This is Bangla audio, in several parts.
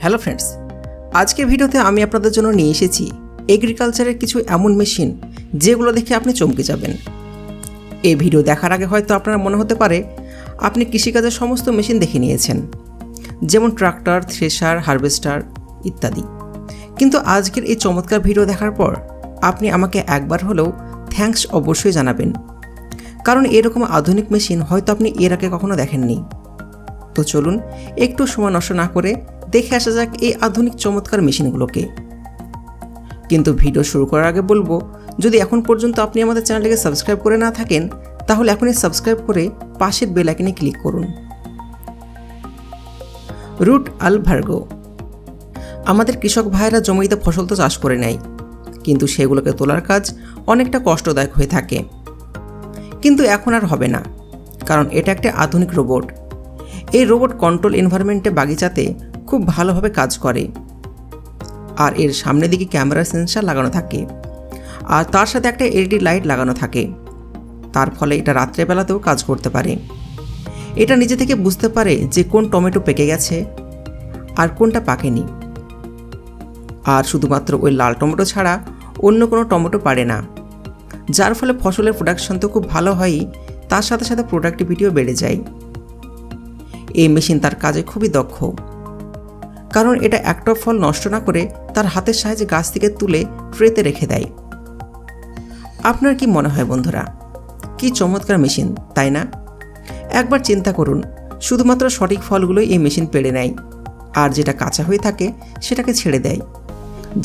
হ্যালো ফ্রেন্ডস, আজকের ভিডিওতে আমি আপনাদের জন্য নিয়ে এসেছি এগ্রিকালচারের কিছু এমন মেশিন যেগুলো দেখে আপনি চমকে যাবেন। এই ভিডিও দেখার আগে হয়তো আপনার মনে হতে পারে আপনি কৃষিকাজের সমস্ত মেশিন দেখে নিয়েছেন, যেমন ট্রাক্টর, থ্রেশার, হারভেস্টার ইত্যাদি। কিন্তু আজকের এই চমৎকার ভিডিও দেখার পর আপনি আমাকে একবার হলেও থ্যাঙ্কস অবশ্যই জানাবেন, কারণ এরকম আধুনিক মেশিন হয়তো আপনি এর আগে কখনো দেখেননি। তো চলুন একটু সময় নষ্ট না করে দেখে আসা যাক এই আধুনিক চমৎকার মেশিনগুলোকে। কিন্তু ভিডিও শুরু করার আগে বলবো, যদি এখন পর্যন্ত আপনি আমাদের চ্যানেলটিকে সাবস্ক্রাইব করে না থাকেন তাহলে এখনই সাবস্ক্রাইব করে পাশের বেল আইকনে ক্লিক করুন। রুট আলভার্গো। আমাদের কৃষক ভাইয়েরা জমিতে ফসল তো চাষ করে নেয়, কিন্তু সেগুলোকে তোলার কাজ অনেকটা কষ্টদায়ক হয়ে থাকে। কিন্তু এখন আর হবে না, কারণ এটা একটা আধুনিক রোবট। এই রোবট কন্ট্রোল এনভায়রনমেন্টে বাগিচাতে খুব ভালোভাবে কাজ করে, আর এর সামনের দিকে ক্যামেরা সেন্সর লাগানো থাকে, আর তার সাথে একটা এলইডি লাইট লাগানো থাকে। তার ফলে এটা রাত্রেবেলাতেও কাজ করতে পারে। এটা নিজে থেকে বুঝতে পারে যে কোন টমেটো পেকে গেছে আর কোনটা পাকেনি। আর শুধুমাত্র ওই লাল টমেটো ছাড়া অন্য কোনো টমেটো পারে না, যার ফলে ফসলের প্রোডাকশন তো খুব ভালো হয়ই, তার সাথে সাথে প্রোডাক্টিভিটিও বেড়ে যায়। এই মেশিন তার কাজে খুবই দক্ষ, কারণ এটা একটা ফল নষ্ট না করে তার হাতের সাহায্যে গাছ থেকে তুলে ট্রেতে রেখে দেয়। আপনার কি মনে হয় বন্ধুরা, কি চমৎকার মেশিন, তাই না? একবার চিন্তা করুন, শুধুমাত্র সঠিক ফলগুলোই এই মেশিন পেড়ে নেয়, আর যেটা কাঁচা হয়ে থাকে সেটাকে ছেড়ে দেয়,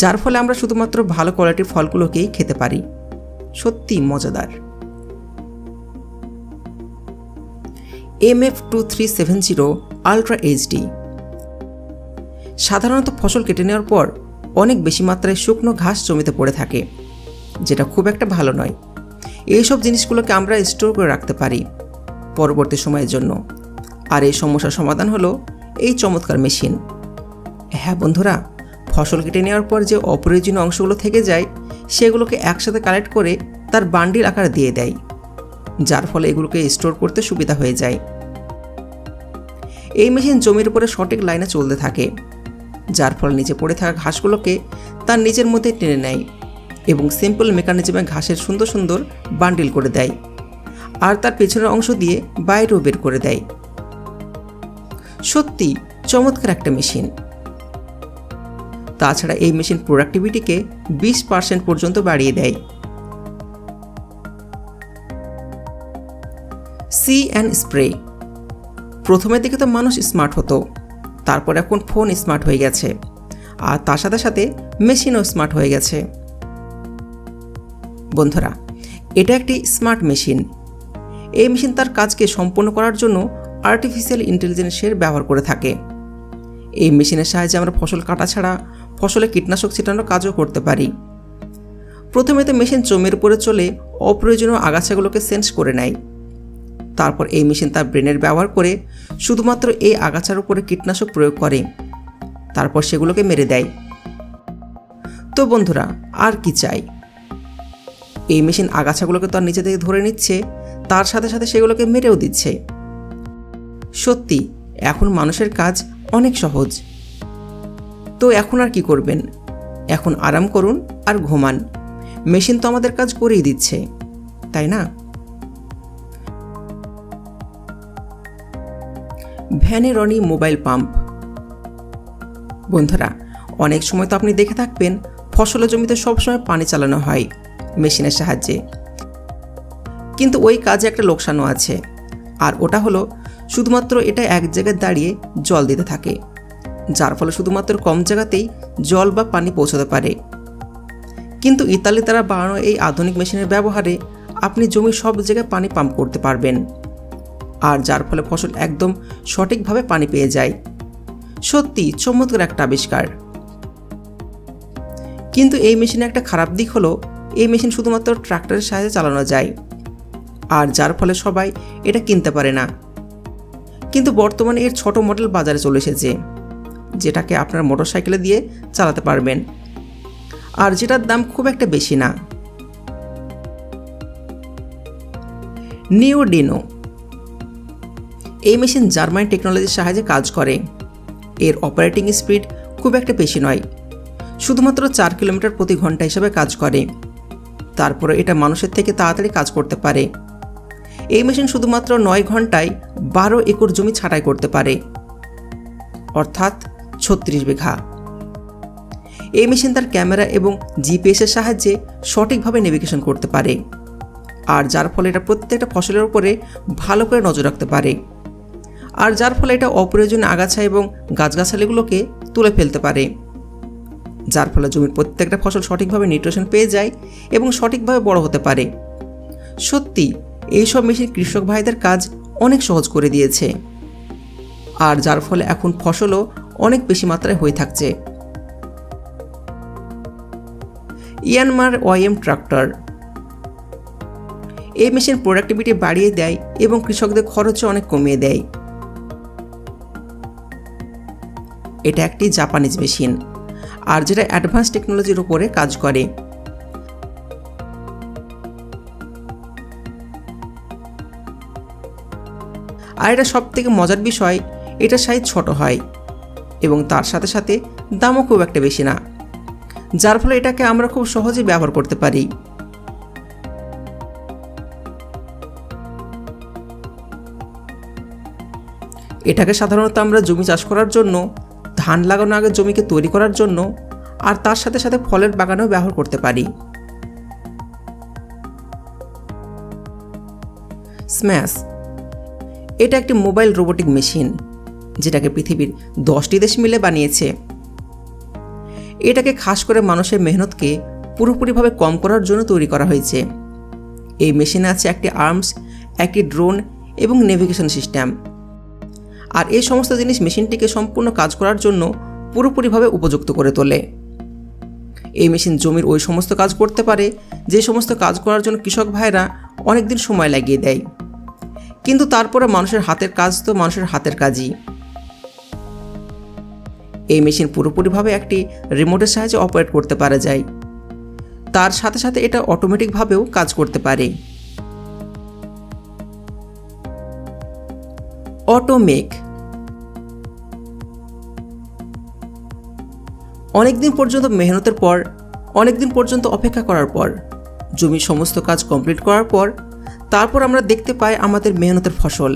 যার ফলে আমরা শুধুমাত্র ভালো কোয়ালিটির ফলগুলোকেই খেতে পারি। সত্যি মজাদার। MF2370 ultra HD. সাধারণত ফসল কেটে নেওয়ার পর অনেক বেশি মাত্রায় শুকনো ঘাস জমিতে পড়ে থাকে, যেটা খুব একটা ভালো নয়। এইসব জিনিসগুলোকে আমরা স্টোর করে রাখতে পারি পরবর্তী সময়ের জন্য, আর এই সমস্যার সমাধান হলো এই চমৎকার মেশিন। হ্যাঁ বন্ধুরা, ফসল কেটে নেওয়ার পর যে অপ্রয়োজনীয় অংশগুলো থেকে যায় সেগুলোকে একসাথে কালেক্ট করে তার বান্ডিল আকারে দিয়ে দেয়, যার ফলে এগুলোকে স্টোর করতে সুবিধা হয়ে যায়। এই মেশিন জমির উপরে সঠিক লাইনে চলতে থাকে, যার ফলে নিচে পড়ে থাকা ঘাসগুলোকে তার নিজের মধ্যে টেনে নেয় এবং সিম্পল মেকানিজমে ঘাসের সুন্দর সুন্দর বান্ডিল করে দেয়, আর তার পেছনের অংশ দিয়ে বাইরেও বের করে দেয়। সত্যি চমৎকার একটা মেশিন। তাছাড়া এই মেশিন প্রোডাক্টিভিটিকে 20% পর্যন্ত বাড়িয়ে দেয়। সি অ্যান্ড স্প্রে। প্রথমের দিকে তো মানুষ স্মার্ট হতো, তারপর এখন ফোন স্মার্ট হয়ে গেছে, আর তার সাথে সাথে মেশিনও স্মার্ট হয়ে গেছে। বন্ধুরা, এটা একটি স্মার্ট মেশিন। এই মেশিন তার কাজকে সম্পন্ন করার জন্য আর্টিফিশিয়াল ইন্টেলিজেন্সের ব্যবহার করে থাকে। এই মেশিনের সাহায্যে আমরা ফসল কাটা ছাড়া ফসলে কীটনাশক ছিটানোর কাজও করতে পারি। প্রথমে তো মেশিন জমির উপরে চলে অপ্রয়োজনীয় আগাছাগুলোকে সেন্স করে নেয়। তারপর এই মেশিন তার ব্রেনের ব্যবহার করে শুধুমাত্র এই আগাছার উপরে কীটনাশক প্রয়োগ করে, তারপর সেগুলোকে মেরে দেয়। তো বন্ধুরা, আর কি চাই? এই মেশিন আগাছাগুলোকে তো আর নিচে থেকে ধরে নিচ্ছে, তার সাথে সাথে সেগুলোকে মেরেও দিচ্ছে। সত্যি এখন মানুষের কাজ অনেক সহজ। তো এখন আর কি করবেন? এখন আরাম করুন আর ঘুমান। মেশিন তো আমাদের কাজ করেই দিচ্ছে, তাই না? ভ্যানেরনি মোবাইল পাম্প। বন্ধুরা, অনেক সময় তো আপনি দেখে থাকবেন ফসলের জমিতে সবসময় পানি চালানো হয় মেশিনের সাহায্যে, কিন্তু ওই কাজে একটা লোকসানও আছে, আর ওটা হলো শুধুমাত্র এটা এক জায়গায় দাঁড়িয়ে জল দিতে থাকে, যার ফলে শুধুমাত্র কম জায়গাতেই জল বা পানি পৌঁছাতে পারে। কিন্তু ইতালি দ্বারা বানানো এই আধুনিক মেশিনের ব্যবহারে আপনি জমির সব জায়গায় পানি পাম্প করতে পারবেন, আর যার ফলে ফসল একদম সঠিকভাবে পানি পেয়ে যায়। সত্যি চমৎকার একটা আবিষ্কার। কিন্তু এই মেশিনের একটা খারাপ দিক হলো এই মেশিন শুধুমাত্র ট্রাক্টরের সাহায্যে চালানো যায়, আর যার ফলে সবাই এটা কিনতে পারে না। কিন্তু বর্তমানে এর ছোট মডেল বাজারে চলে এসেছে, যেটাকে আপনার মোটরসাইকেলে দিয়ে চালাতে পারবেন, আর যেটার দাম খুব একটা বেশি না। নিওডিনো। এই মেশিন জার্মান টেকনোলজির সাহায্যে কাজ করে। এর অপারেটিং স্পিড খুব একটা বেশি নয়, শুধুমাত্র 4 কিলোমিটার প্রতি ঘন্টা হিসাবে কাজ করে। তারপরে এটা মানুষের থেকে তাড়াতাড়ি কাজ করতে পারে। এই মেশিন শুধুমাত্র 9 ঘন্টায় 12 একর জমি ছাঁটাই করতে পারে, অর্থাৎ 36 বিঘা। এই মেশিন তার ক্যামেরা এবং জিপিএসের সাহায্যে সঠিকভাবে নেভিগেশন করতে পারে, আর যার ফলে এটা প্রত্যেকটা ফসলের উপরে ভালো করে নজর রাখতে পারে, আর যার ফলে এটা অপ্রয়োজনীয় আগাছা এবং গাছগাছালিগুলোকে তুলে ফেলতে পারে, যার ফলে জমির প্রত্যেকটা ফসল সঠিকভাবে নিউট্রিশন পেয়ে যায় এবং সঠিকভাবে বড় হতে পারে। সত্যি এইসব মেশিন কৃষক ভাইদের কাজ অনেক সহজ করে দিয়েছে, আর যার ফলে এখন ফসলও অনেক বেশি মাত্রায় হয়ে থাকছে। Yanmar YM tractor. এই মেশিন প্রোডাক্টিভিটি বাড়িয়ে দেয় এবং কৃষকদের খরচও অনেক কমিয়ে দেয়। এটা একটি জাপানিজ মেশিন, আর যেটা অ্যাডভান্স টেকনোলজির উপরে কাজ করে। আর এটা সব থেকে মজার বিষয়, এটা সাইজ ছোট হয় এবং তার সাথে সাথে দামও খুব একটা বেশি না, যার ফলে এটাকে আমরা খুব সহজেই ব্যবহার করতে পারি। এটাকে সাধারণত আমরা জমি চাষ করার জন্য, ধান লাগানোর আগে জমিকে তৈরি করার জন্য, আর তার সাথে সাথে ফলের বাগানেও ব্যবহার করতে পারি। স্ম্যাশ। এটা একটি মোবাইল রোবোটিক মেশিন, যেটাকে পৃথিবীর 10টি দেশ মিলে বানিয়েছে। এটাকে খাস করে মানুষের মেহনতকে পুরোপুরিভাবে কম করার জন্য তৈরি করা হয়েছে। এই মেশিনে আছে একটি আর্মস, একটি ড্রোন এবং নেভিগেশন সিস্টেম, আর এই সমস্ত জিনিস মেশিনটিকে সম্পূর্ণ কাজ করার জন্য পুরোপুরিভাবে উপযুক্ত করে তোলে। এই মেশিন জমির ওই সমস্ত কাজ করতে পারে যে সমস্ত কাজ করার জন্য কৃষক ভাইরা অনেক দিন সময় লাগিয়ে দেয়, কিন্তু তারপরে মানুষের হাতের কাজ তো মানুষের হাতের কাজই। এই মেশিন পুরোপুরিভাবে একটি রিমোটের সাহায্যে অপারেট করতে পারা যায়, তার সাথে সাথে এটা অটোমেটিকভাবেও কাজ করতে পারে। অটোমেক। অনেকদিন পর্যন্ত মেহনতের পর, অনেকদিন পর্যন্ত অপেক্ষা করার পর, জমির সমস্ত কাজ কমপ্লিট করার পর, তারপর আমরা দেখতে পাই আমাদের মেহনতের ফসল।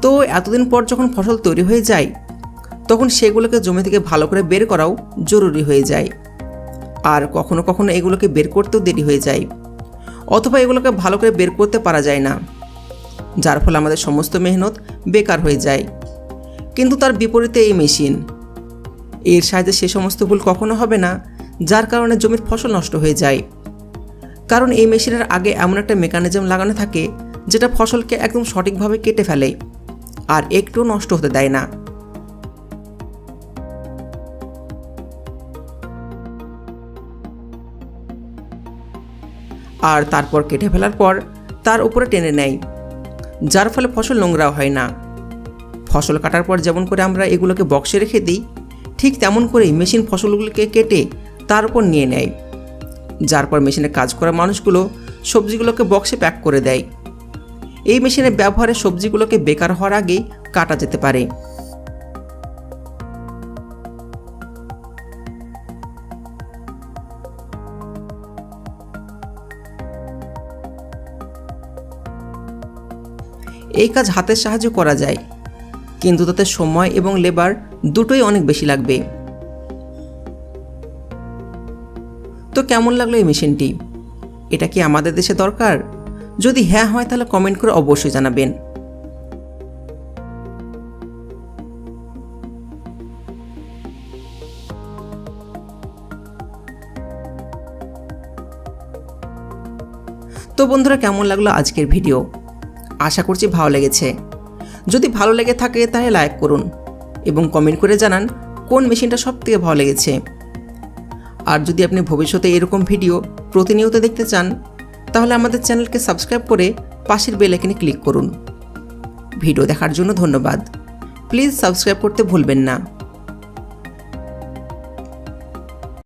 তো এতদিন পর যখন ফসল তৈরি হয়ে যায়, তখন সেগুলোকে জমি থেকে ভালো করে বের করাও জরুরি হয়ে যায়, আর কখনো কখনো এগুলোকে বের করতেও দেরি হয়ে যায়, অথবা এগুলোকে ভালো করে বের করতে পারা যায় না, যার ফলে আমাদের সমস্ত মেহনত বেকার হয়ে যায়। কিন্তু তার বিপরীতে এই মেশিন, এর সাহায্যে সে সমস্ত ভুল কখনো হবে না, যার কারণে জমির ফসল নষ্ট হয়ে যায়। কারণ এই মেশিনের আগে এমন একটা মেকানিজম লাগানো থাকে যেটা ফসলকে একদম সঠিকভাবে কেটে ফেলে আর একটুও নষ্ট হতে দেয় না। আর তারপর কেটে ফেলার পর তার উপরে টেনে নেয়, যার ফলে ফসল নোংরাও হয় না। ফসল কাটার পর যেমন করে আমরা এগুলোকে বক্সে রেখে দিই, ঠিক তেমন করেই মেশিন ফসলগুলোকে কেটে তার উপর নিয়ে নেয়, যার পর মেশিনে কাজ করা মানুষগুলো সবজিগুলোকে বক্সে প্যাক করে দেয়। এই মেশিনের ব্যবহারে সবজিগুলোকে বেকার হওয়ার আগেই কাটা যেতে পারে। এই কাজ হাতের সাহায্যে করা যায়, কিন্তু তাতে সময় এবং লেবার দুটোই অনেক বেশি লাগবে। তো কেমন লাগলো এই মেশিনটি? এটা কি আমাদের দেশে দরকার? যদি হ্যাঁ হয় তাহলে কমেন্ট করে অবশ্যই জানাবেন। তো বন্ধুরা, কেমন লাগলো আজকের ভিডিও? আশা করছি ভালো লেগেছে। যদি ভালো লেগে থাকে তাহলে লাইক করুন এবং কমেন্ট করে জানান কোন মেশিনটা সবথেকে ভালো লেগেছে। আর যদি আপনি ভবিষ্যতে এরকম ভিডিও প্রতিনিয়ত দেখতে চান তাহলে আমাদের চ্যানেলকে সাবস্ক্রাইব করে পাশের বেল আইকনে ক্লিক করুন। ভিডিও দেখার জন্য ধন্যবাদ। প্লিজ সাবস্ক্রাইব করতে ভুলবেন না।